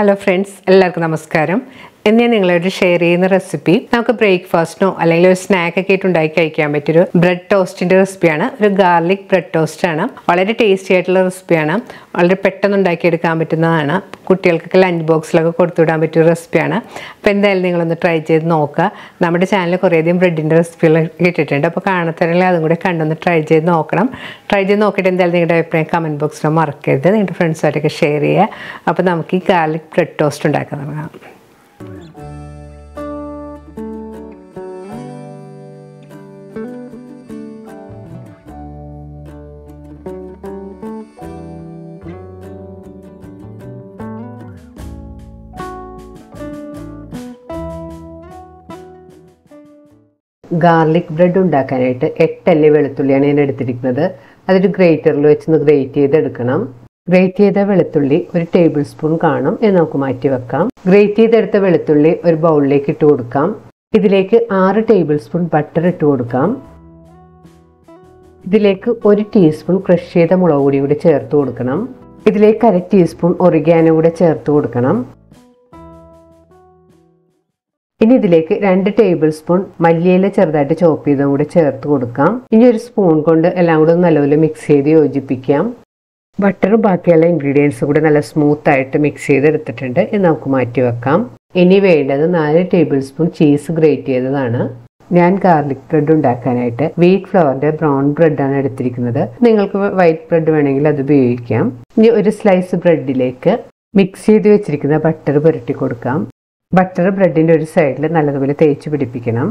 Hello friends, എല്ലാവർക്കും നമസ്കാരം. ഇന്ന് ഞാൻ നിങ്ങളോട് ഷെയർ ചെയ്യുന്ന റെസിപ്പി നമുക്ക് ബ്രേക്ക്ഫാസ്റ്റിനോ അല്ലെങ്കിൽ ഒരു സ്നാക്ക് ഒക്കെ ആയിട്ട് ഉണ്ടാക്കി കഴിക്കാൻ പറ്റിയൊരു ബ്രെഡ് ടോസ്റ്റിന്റെ റെസിപ്പിയാണ്. ഒരു ഗാർലിക് ബ്രെഡ് ടോസ്റ്റ് ആണ്. വളരെ ടേസ്റ്റി ആയിട്ടുള്ള റെസിപ്പിയാണ്. വളരെ പെട്ടെന്ന് ഉണ്ടാക്കിയെടുക്കാൻ പറ്റുന്നതാണ്. കുട്ടികൾക്കൊക്കെ ലഞ്ച് ബോക്സിലൊക്കെ കൊടുത്തുവിടാൻ പറ്റിയ റെസിപ്പിയാണ്. അപ്പോൾ എന്തായാലും നിങ്ങളൊന്ന് ട്രൈ ചെയ്ത് നോക്കുക. നമ്മുടെ ചാനലിൽ കുറേയധികം ബ്രെഡിൻ്റെ റെസിപ്പികൾ ഇട്ടിട്ടുണ്ട്. അപ്പോൾ കാണാത്തവരെങ്കിൽ അതും കൂടെ കണ്ടൊന്ന് ട്രൈ ചെയ്ത് നോക്കണം. ട്രൈ ചെയ്ത് നോക്കിയിട്ട് എന്തായാലും നിങ്ങളുടെ അഭിപ്രായം കമൻറ്റ് ബോക്സിൽ മറക്കരുത്. നിങ്ങളുടെ ഫ്രണ്ട്സുമായിട്ടൊക്കെ ഷെയർ ചെയ്യുക. അപ്പോൾ നമുക്ക് ഈ ഗാർലിക് ബ്രെഡ് ടോസ്റ്റ് ഉണ്ടാക്കാൻ തുടങ്ങാം. ഗാർലിക് ബ്രെഡ് ഉണ്ടാക്കാനായിട്ട് 8 അല്ലി വെളുത്തുള്ളിയാണ് ഞാൻ എടുത്തിരിക്കുന്നത്. അതൊരു ഗ്രേറ്ററിൽ വെച്ച് ഗ്രേറ്റ് ചെയ്തെടുക്കണം. ഗ്രേറ്റ് ചെയ്ത വെളുത്തുള്ളി ഒരു ടേബിൾ സ്പൂൺ കാണും എന്ന് നമുക്ക് മാറ്റി വെക്കാം. ഗ്രേറ്റ് ചെയ്തെടുത്ത വെളുത്തുള്ളി ഒരു ബൗളിലേക്ക് ഇട്ട് കൊടുക്കാം. ഇതിലേക്ക് 6 ടേബിൾ സ്പൂൺ ബട്ടർ ഇട്ട് കൊടുക്കാം. ഇതിലേക്ക് 1 ടീസ്പൂൺ ക്രഷ് ചെയ്ത മുളക് പൊടി കൂടി ചേർത്ത് കൊടുക്കണം. ഇതിലേക്ക് 1/2 ടീസ്പൂൺ ഒറിഗാനോ കൂടെ ചേർത്ത് കൊടുക്കണം. ഇനി ഇതിലേക്ക് 2 ടേബിൾ സ്പൂൺ മല്ലിയില ചെറുതായിട്ട് ചോപ്പ് ചെയ്തും കൂടെ ചേർത്ത് കൊടുക്കാം. ഇനി ഒരു സ്പൂൺ കൊണ്ട് എല്ലാം കൂടെ നല്ലപോലെ മിക്സ് ചെയ്ത് യോജിപ്പിക്കാം. ബട്ടറും ബാക്കിയുള്ള ഇൻഗ്രീഡിയൻസും കൂടെ നല്ല സ്മൂത്ത് ആയിട്ട് മിക്സ് ചെയ്തെടുത്തിട്ടുണ്ട്. ഇത് നമുക്ക് മാറ്റി വെക്കാം. ഇനി വേണ്ടത് 4 ടേബിൾ സ്പൂൺ ചീസ് ഗ്രേറ്റ് ചെയ്തതാണ്. ഞാൻ ഗാർലിക് ബ്രെഡ് ഉണ്ടാക്കാനായിട്ട് വീറ്റ് ഫ്ലവറിന്റെ ബ്രൗൺ ബ്രെഡാണ് എടുത്തിരിക്കുന്നത്. നിങ്ങൾക്ക് വൈറ്റ് ബ്രെഡ് വേണമെങ്കിൽ അത് ഉപയോഗിക്കാം. ഇനി ഒരു സ്ലൈസ് ബ്രെഡിലേക്ക് മിക്സ് ചെയ്ത് വെച്ചിരിക്കുന്ന ബട്ടർ പുരട്ടി കൊടുക്കാം. ബട്ടർ ബ്രെഡിൻ്റെ ഒരു സൈഡിൽ നല്ലതുപോലെ തേച്ച് പിടിപ്പിക്കണം.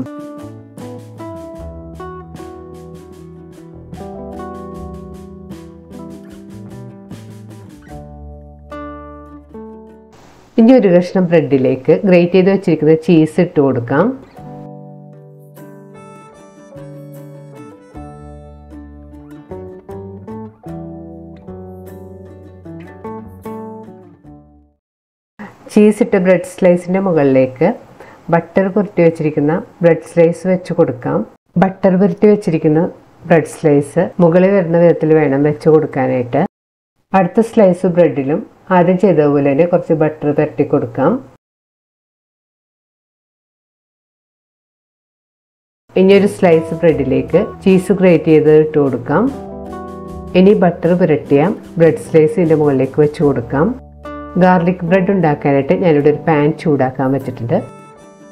ഇനി ഒരു കഷ്ണം ബ്രെഡിലേക്ക് ഗ്രേറ്റ് ചെയ്ത് വെച്ചിരിക്കുന്ന ചീസ് ഇട്ട് കൊടുക്കാം. ചീസ് ഇട്ട ബ്രെഡ് സ്ലൈസിൻ്റെ മുകളിലേക്ക് ബട്ടർ പുരട്ടി വെച്ചിരിക്കുന്ന ബ്രെഡ് സ്ലൈസ് വെച്ച് കൊടുക്കാം. ബട്ടർ പുരട്ടി വെച്ചിരിക്കുന്ന ബ്രെഡ് സ്ലൈസ് മുകളിൽ വരുന്ന വിധത്തിൽ വേണം വെച്ച് കൊടുക്കാനായിട്ട്. അടുത്ത സ്ലൈസ് ബ്രെഡിലും ആദ്യം ചെയ്തതുപോലെ തന്നെ കുറച്ച് ബട്ടർ പുരട്ടി കൊടുക്കാം. ഇനി ഒരു സ്ലൈസ് ബ്രെഡിലേക്ക് ചീസ് ഗ്രേറ്റ് ചെയ്ത് ഇട്ട് കൊടുക്കാം. ഇനി ബട്ടർ പുരട്ടിയ ബ്രെഡ് സ്ലൈസ് ഇതിൻ്റെ മുകളിലേക്ക് വെച്ച് കൊടുക്കാം. ഗാർലിക് ബ്രെഡ് ഉണ്ടാക്കാനായിട്ട് ഞാനിവിടെ ഒരു പാൻ ചൂടാക്കാൻ വെച്ചിട്ടുണ്ട്.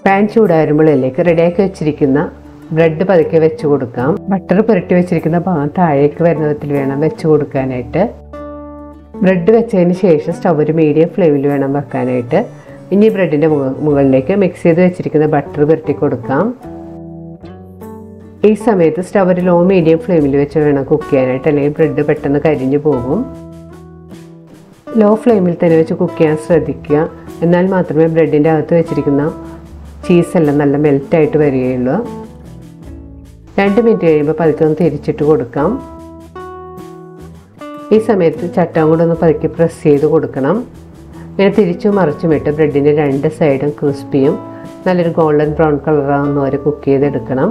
പാൻ ചൂടാകുമ്പോഴേക്ക് റെഡിയാക്കി വെച്ചിരിക്കുന്ന ബ്രെഡ് പതുക്കെ വെച്ച് കൊടുക്കാം. ബട്ടർ പുരട്ടി വെച്ചിരിക്കുന്ന ഭാഗം താഴേക്ക് വരുന്ന വിധത്തിൽ വേണം വെച്ച് കൊടുക്കാനായിട്ട്. ബ്രെഡ് വെച്ചതിന് ശേഷം സ്റ്റവ് ഒരു മീഡിയം ഫ്ലെയിമിൽ വേണം വെക്കാനായിട്ട്. ഇനി ബ്രെഡിൻ്റെ മുകളിലേക്ക് മിക്സ് ചെയ്ത് വെച്ചിരിക്കുന്ന ബട്ടർ പുരട്ടി കൊടുക്കാം. ഈ സമയത്ത് സ്റ്റവ് ഒരു ലോ മീഡിയം ഫ്ലെയിമിൽ വെച്ച് വേണം കുക്ക് ചെയ്യാനായിട്ട്, അല്ലെങ്കിൽ ബ്രെഡ് പെട്ടെന്ന് കരിഞ്ഞു പോകും. ലോ ഫ്ലെയിമിൽ തന്നെ വെച്ച് കുക്ക് ചെയ്യാൻ ശ്രദ്ധിക്കുക. എന്നാൽ മാത്രമേ ബ്രെഡിൻ്റെ അകത്ത് വെച്ചിരിക്കുന്ന ചീസെല്ലാം നല്ല മെൽറ്റായിട്ട് വരികയുള്ളൂ. 2 മിനിറ്റ് കഴിയുമ്പോൾ പതുക്കെ ഒന്ന് തിരിച്ചിട്ട് കൊടുക്കാം. ഈ സമയത്ത് ചട്ടം കൂടെ ഒന്ന് പതുക്കെ പ്രസ് ചെയ്ത് കൊടുക്കണം. ഇങ്ങനെ തിരിച്ചും മറിച്ചും ഇട്ട് ബ്രെഡിൻ്റെ 2 സൈഡും ക്രിസ്പിയും നല്ലൊരു ഗോൾഡൻ ബ്രൗൺ കളറാകുന്ന വരെ കുക്ക് ചെയ്തെടുക്കണം.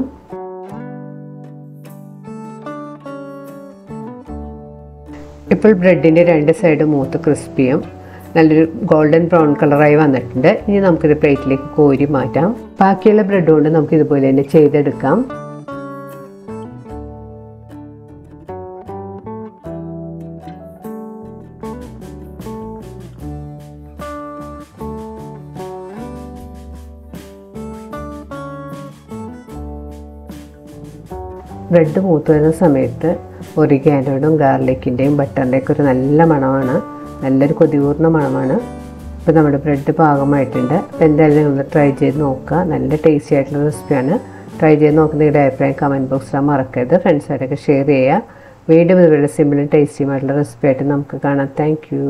ഇപ്പോൾ ബ്രെഡിൻ്റെ 2 സൈഡ് മൂത്ത് ക്രിസ്പിയും നല്ലൊരു ഗോൾഡൻ ബ്രൗൺ കളറായി വന്നിട്ടുണ്ട്. ഇനി നമുക്കിത് പ്ലേറ്റിലേക്ക് കോരി മാറ്റാം. ബാക്കിയുള്ള ബ്രെഡ് കൊണ്ട് നമുക്ക് ഇതുപോലെ തന്നെ ചെയ്തെടുക്കാം. ബ്രെഡ് മൂത്ത് വരുന്ന സമയത്ത് ഒറിഗാനോയുടെയും ഗാർലിക്കിൻ്റെയും ബട്ടറിൻ്റെയൊക്കെ ഒരു നല്ല മണമാണ്. നല്ലൊരു കൊതികൂർന്ന മണമാണ്. ഇപ്പോൾ നമ്മുടെ ബ്രെഡ് പാകമായിട്ടുണ്ട്. അപ്പോൾ എന്തായാലും നിങ്ങൾ ട്രൈ ചെയ്ത് നോക്കുക. നല്ല ടേസ്റ്റി ആയിട്ടുള്ള റെസിപ്പിയാണ്. ട്രൈ ചെയ്ത് നോക്കുന്ന നിങ്ങളുടെ അഭിപ്രായം കമൻറ്റ് ബോക്സിൽ മറക്കരുത്. ഫ്രണ്ട്സായിട്ടൊക്കെ ഷെയർ ചെയ്യുക. വീണ്ടും ഇതുപോലെ സിമ്പിളും ടേസ്റ്റിയുമായിട്ടുള്ള റെസിപ്പി ആയിട്ട് നമുക്ക് കാണാം. Thank you.